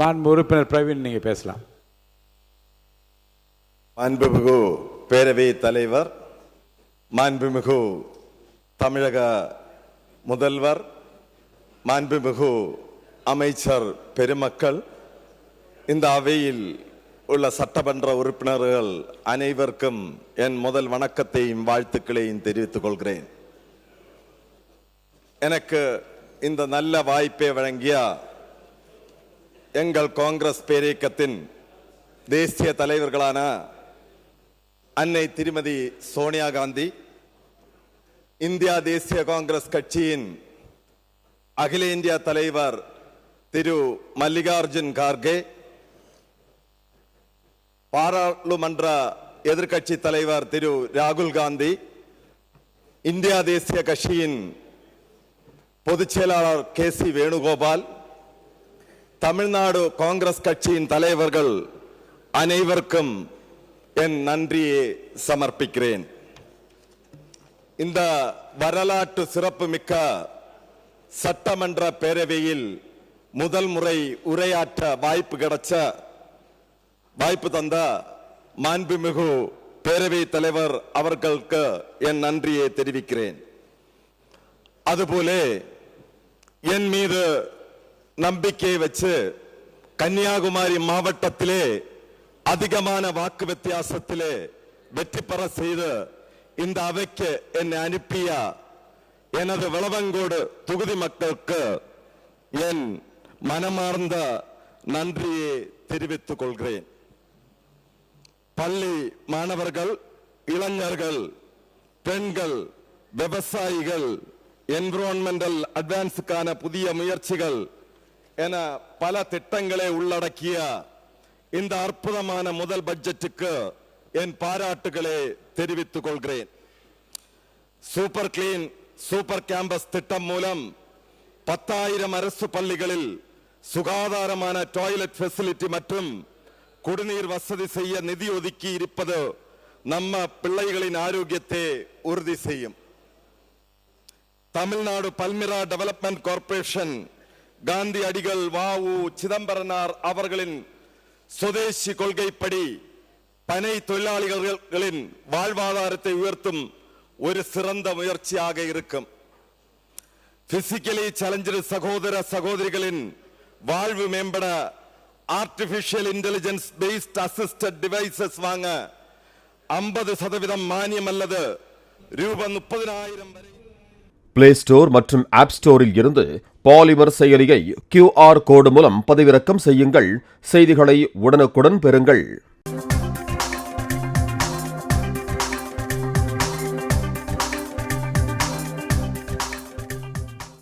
மாண்பு உறுப்பினர் பிரவீன், நீங்கள் பேசலாம். மாண்புமிகு பேரவை தலைவர், மாண்புமிகு தமிழக முதல்வர், மாண்புமிகு அமைச்சர் பெருமக்கள், இந்த அவையில் உள்ள சட்டமன்ற உறுப்பினர்கள் அனைவருக்கும் என் முதல் வணக்கத்தையும் வாழ்த்துக்களையும் தெரிவித்துக் கொள்கிறேன். எனக்கு இந்த நல்ல வாய்ப்பை வழங்கிய எங்கள் காங்கிரஸ் பேரியக்கத்தின் தேசிய தலைவர்களான அன்னை திருமதி சோனியா காந்தி, இந்தியா தேசிய காங்கிரஸ் கட்சியின் அகில இந்திய தலைவர் திரு மல்லிகார்ஜுன் கார்கே, பாராளுமன்ற எதிர்கட்சி தலைவர் திரு ராகுல் காந்தி, இந்தியா தேசிய கட்சியின் பொதுச் செயலாளர் கே.சி. வேணுகோபால், தமிழ்நாடு காங்கிரஸ் கட்சியின் தலைவர்கள் அனைவருக்கும் என் நன்றியை சமர்ப்பிக்கிறேன். இந்த வரலாற்று சிறப்புமிக்க சட்டமன்ற பேரவையில் முதல் முறை உரையாற்ற வாய்ப்பு தந்த மாண்புமிகு பேரவை தலைவர் அவர்களுக்கு என் நன்றியை தெரிவிக்கிறேன். அதுபோல என் மீது நம்பிக்கை வச்சு கன்னியாகுமரி மாவட்டத்திலே அதிகமான வாக்கு வித்தியாசத்திலே வெற்றி பெற செய்து இந்த அவைக்கு என்னை அனுப்பிய எனது விளவங்கோடு தொகுதி மக்களுக்கு என் மனமார்ந்த நன்றியை தெரிவித்துக் கொள்கிறேன். பள்ளி மாணவர்கள், இளைஞர்கள், பெண்கள், விவசாயிகள், என்விரான்மெண்டல் அட்வான்ஸுக்கான புதிய முயற்சிகள் என பல திட்டங்களை உள்ளடக்கிய இந்த அற்புதமான முதல் பட்ஜெட்டுக்கு என் பாராட்டுகளை தெரிவித்துக் கொள்கிறேன். சூப்பர் கிளீன் சூப்பர் கேம்பஸ் திட்டம் மூலம் 10,000 அரசு பள்ளிகளில் சுகாதாரமான டாய்லெட் ஃபெசிலிட்டி மற்றும் குடிநீர் வசதி செய்ய நிதி ஒதுக்கி இருப்பது நம்ம பிள்ளைகளின் ஆரோக்கியத்தை உறுதி செய்யும். Tamil Nadu Palmyra development corporation Gandhi அடிகள் வ.உ. சிதம்பரனார் அவர்களின் சுதேசி கொள்கைப்படி பனை தொழிலாளிகளின் வாழ்வாதாரத்தை உயர்த்தும் ஒரு சிறந்த முயற்சியாக இருக்கும். பிசிக்கலி சேலஞ்சு சகோதர சகோதரிகளின் வாழ்வு மேம்பட artificial intelligence based assisted devices வாங்க 50% மானியம் அல்லது ரூபாய் 30,000 வரை. பிளே ஸ்டோர் மற்றும் ஆப் ஸ்டோரில் இருந்து பாலிமர் செயலியை QR கோடு மூலம் பதிவிறக்கம் செய்யுங்கள். செய்திகளை உடனுக்குடன் பெறுங்கள்.